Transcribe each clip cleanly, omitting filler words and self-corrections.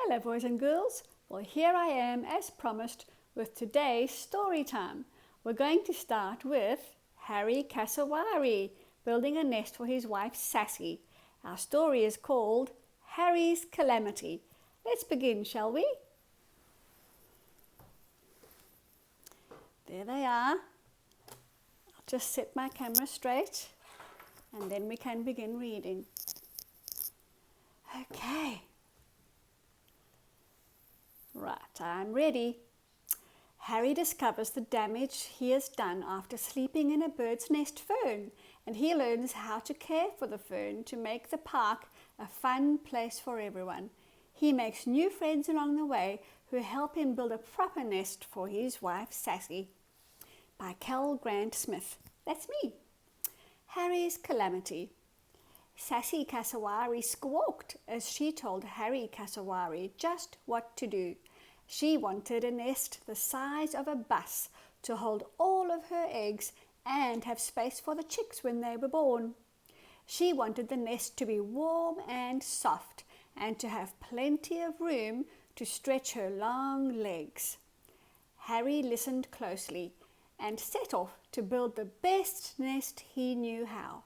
Hello boys and girls, well here I am as promised with today's story time. We're going to start with Harry Cassowary building a nest for his wife Sassy. Our story is called Harry's Calamity. Let's begin, shall we? There they are. I'll just set my camera straight and then we can begin reading. Okay. Right, I'm ready. Harry discovers the damage he has done after sleeping in a bird's nest fern, and he learns how to care for the fern to make the park a fun place for everyone. He makes new friends along the way who help him build a proper nest for his wife Sassy. By Cal Grant Smith. That's me. Harry's Calamity. Sassy Cassowary squawked as she told Harry Cassowary just what to do. She wanted a nest the size of a bus to hold all of her eggs and have space for the chicks when they were born. She wanted the nest to be warm and soft and to have plenty of room to stretch her long legs. Harry listened closely and set off to build the best nest he knew how.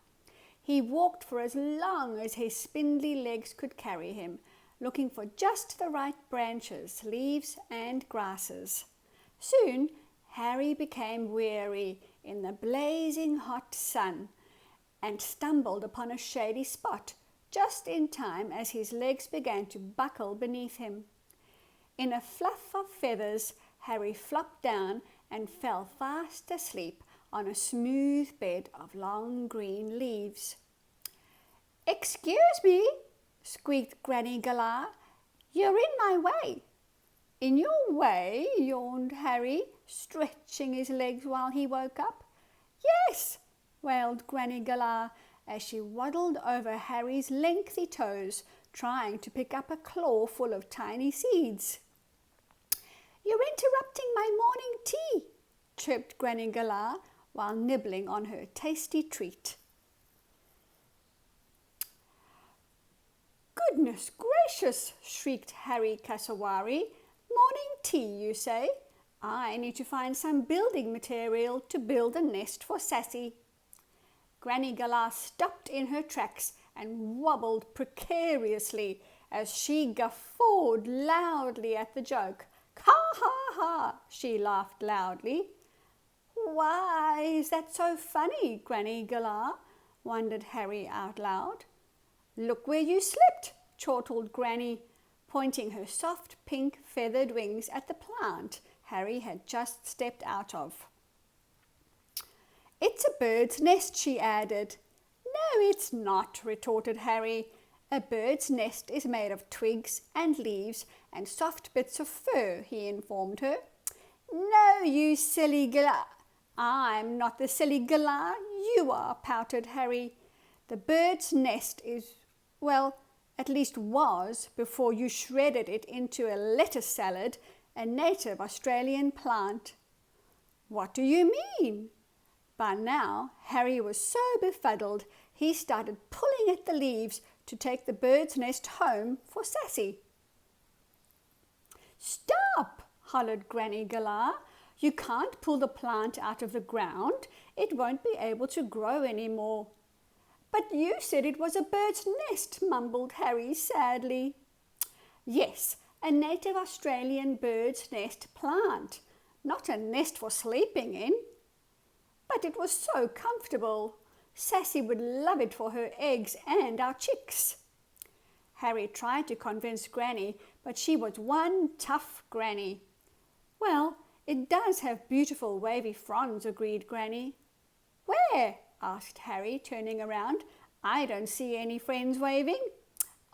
He walked for as long as his spindly legs could carry him, looking for just the right branches, leaves and grasses. Soon Harry became weary in the blazing hot sun and stumbled upon a shady spot just in time as his legs began to buckle beneath him. In a fluff of feathers, Harry flopped down and fell fast asleep on a smooth bed of long green leaves. "Excuse me," squeaked Granny Galah. "You're in my way." "In your way?" yawned Harry, stretching his legs while he woke up. "Yes," wailed Granny Galah as she waddled over Harry's lengthy toes, trying to pick up a claw full of tiny seeds. "You're interrupting my morning tea," chirped Granny Galah while nibbling on her tasty treat. "Goodness gracious," shrieked Harry Cassowary. "Morning tea, you say? I need to find some building material to build a nest for Sassy." Granny Galah stopped in her tracks and wobbled precariously as she guffawed loudly at the joke. "Ha ha ha!" she laughed loudly. "Why is that so funny, Granny Galah?" wondered Harry out loud. "Look where you slipped," chortled Granny, pointing her soft pink feathered wings at the plant Harry had just stepped out of. "It's a bird's nest," she added. "No, it's not," retorted Harry. "A bird's nest is made of twigs and leaves and soft bits of fur," he informed her. "No, you silly Galah." "I'm not the silly Galah, you are," pouted Harry. "The bird's nest is, well, at least was, before you shredded it into a lettuce salad, a native Australian plant." "What do you mean?" By now, Harry was so befuddled he started pulling at the leaves to take the bird's nest home for Sassy. "Stop!" hollered Granny Galah. "You can't pull the plant out of the ground. It won't be able to grow any more." "But you said it was a bird's nest," mumbled Harry sadly. "Yes, a native Australian bird's nest plant, not a nest for sleeping in. But it was so comfortable. Sassy would love it for her eggs and our chicks." Harry tried to convince Granny, but she was one tough granny. "Well, it does have beautiful wavy fronds," agreed Granny. "Where?" asked Harry, turning around. "I don't see any friends waving."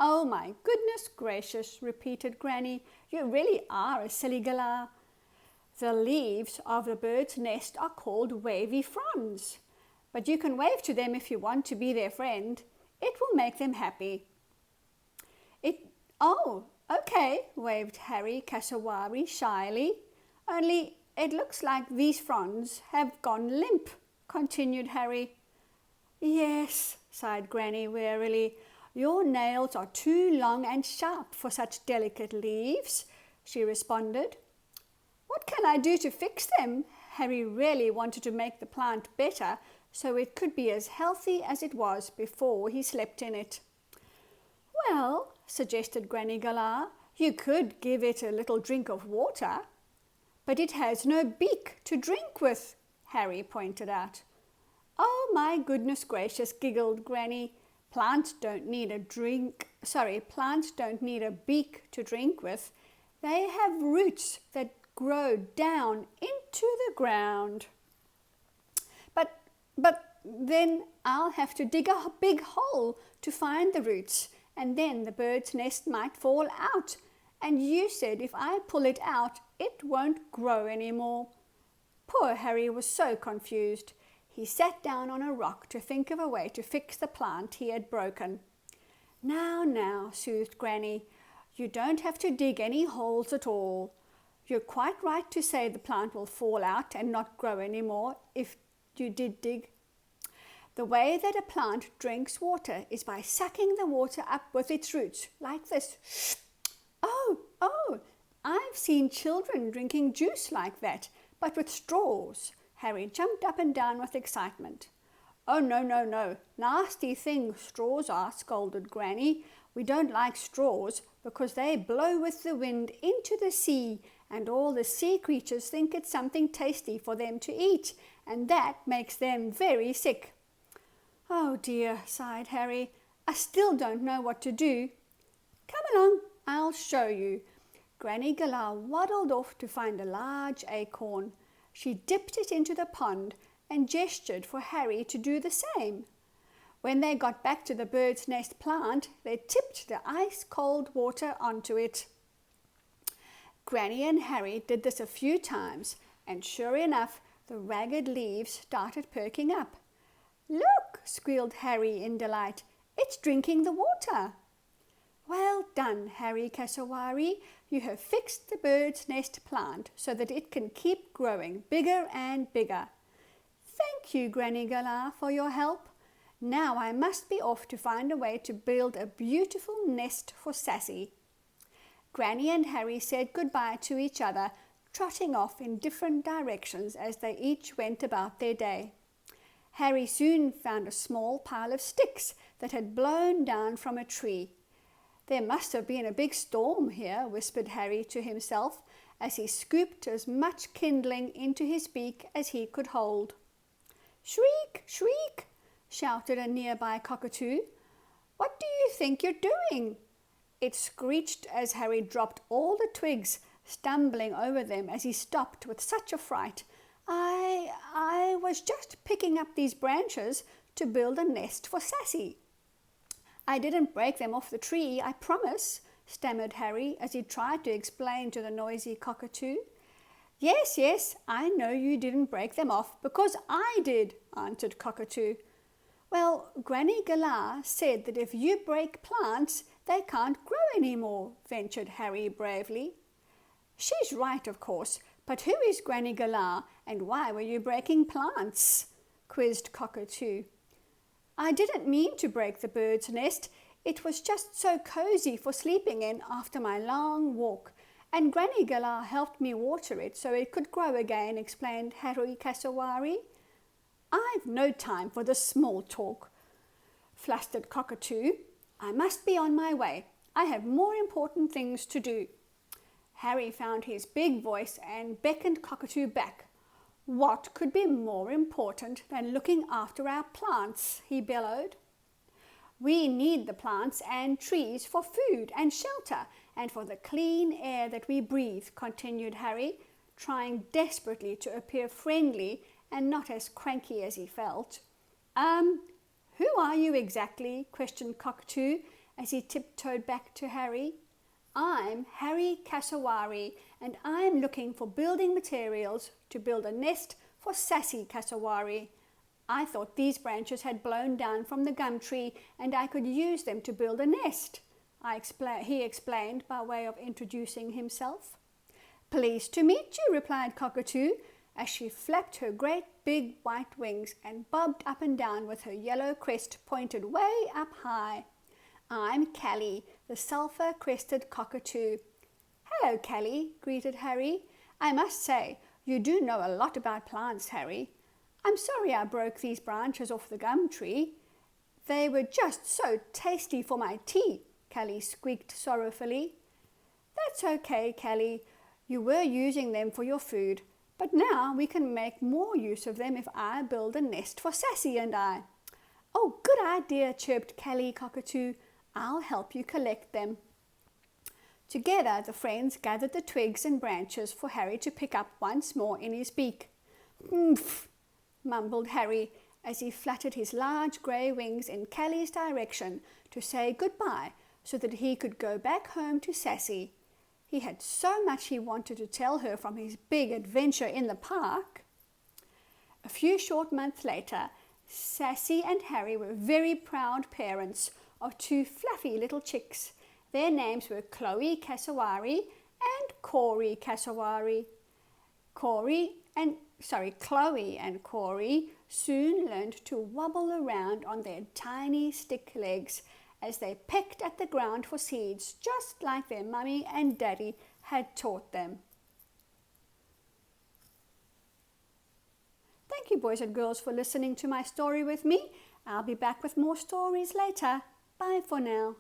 "Oh my goodness gracious," repeated Granny. "You really are a silly Galah. The leaves of the bird's nest are called wavy fronds, but you can wave to them if you want to be their friend. It will make them happy." "Oh, okay," waved Harry Cassowary shyly. "Only it looks like these fronds have gone limp," continued Harry. "Yes," sighed Granny wearily. "Your nails are too long and sharp for such delicate leaves," she responded. "What can I do to fix them?" Harry really wanted to make the plant better so it could be as healthy as it was before he slept in it. "Well," suggested Granny Galah, "you could give it a little drink of water." "But it has no beak to drink with," Harry pointed out. "Oh, my goodness gracious," giggled Granny. Plants don't need a beak to drink with. They have roots that grow down into the ground." But then I'll have to dig a big hole to find the roots, and then the bird's nest might fall out. And you said if I pull it out, it won't grow anymore." Poor Harry was so confused. He sat down on a rock to think of a way to fix the plant he had broken. Now," soothed Granny, "you don't have to dig any holes at all. You're quite right to say the plant will fall out and not grow anymore if you did dig. The way that a plant drinks water is by sucking the water up with its roots, like this. Oh, I've seen children drinking juice like that, but with straws." Harry jumped up and down with excitement. "Oh, no. Nasty things straws are," scolded Granny. "We don't like straws because they blow with the wind into the sea, and all the sea creatures think it's something tasty for them to eat, and that makes them very sick." "Oh dear," sighed Harry. "I still don't know what to do." "Come along, I'll show you." Granny Galah waddled off to find a large acorn. She dipped it into the pond and gestured for Harry to do the same. When they got back to the bird's nest plant, they tipped the ice-cold water onto it. Granny and Harry did this a few times, and sure enough, the ragged leaves started perking up. "Look," squealed Harry in delight, "it's drinking the water." "Well done, Harry Cassowary. You have fixed the bird's nest plant so that it can keep growing bigger and bigger." "Thank you, Granny Galah, for your help. Now I must be off to find a way to build a beautiful nest for Sassy." Granny and Harry said goodbye to each other, trotting off in different directions as they each went about their day. Harry soon found a small pile of sticks that had blown down from a tree. "There must have been a big storm here," whispered Harry to himself as he scooped as much kindling into his beak as he could hold. "Shriek, shriek!" shouted a nearby cockatoo. "What do you think you're doing?" It screeched as Harry dropped all the twigs, stumbling over them as he stopped with such a fright. I was just picking up these branches to build a nest for Sassy." "I didn't break them off the tree, I promise," stammered Harry as he tried to explain to the noisy cockatoo. Yes, I know you didn't break them off because I did," answered Cockatoo. "Well, Granny Galah said that if you break plants, they can't grow any more," ventured Harry bravely. "She's right, of course, but who is Granny Galah and why were you breaking plants?" quizzed Cockatoo. "I didn't mean to break the bird's nest. It was just so cozy for sleeping in after my long walk, and Granny Galah helped me water it so it could grow again," explained Harry Cassowary. "I've no time for this small talk," flustered Cockatoo. "I must be on my way. I have more important things to do." Harry found his big voice and beckoned Cockatoo back. "What could be more important than looking after our plants?" he bellowed. "We need the plants and trees for food and shelter and for the clean air that we breathe," continued Harry, trying desperately to appear friendly and not as cranky as he felt. Who are you exactly?" questioned Cockatoo as he tiptoed back to Harry. "I'm Harry Cassowary, and I'm looking for building materials to build a nest for Sassy Cassowary. I thought these branches had blown down from the gum tree and I could use them to build a nest," he explained by way of introducing himself. "Pleased to meet you," replied Cockatoo, as she flapped her great big white wings and bobbed up and down with her yellow crest pointed way up high. I'm Callie, the sulphur-crested cockatoo." "Hello, Callie," greeted Harry. "I must say, you do know a lot about plants, Harry. I'm sorry I broke these branches off the gum tree. They were just so tasty for my tea," Callie squeaked sorrowfully. "That's okay, Callie. You were using them for your food, but now we can make more use of them if I build a nest for Sassy and I." "Oh, good idea," chirped Callie Cockatoo. "I'll help you collect them." Together, the friends gathered the twigs and branches for Harry to pick up once more in his beak. "Humph," mumbled Harry as he fluttered his large grey wings in Callie's direction to say goodbye so that he could go back home to Sassy. He had so much he wanted to tell her from his big adventure in the park. A few short months later, Sassy and Harry were very proud parents of two fluffy little chicks. Their names were Chloe Cassowary and Corey Cassowary. Chloe and Corey soon learned to wobble around on their tiny stick legs as they pecked at the ground for seeds, just like their mummy and daddy had taught them. Thank you, boys and girls, for listening to my story with me. I'll be back with more stories later. Bye for now.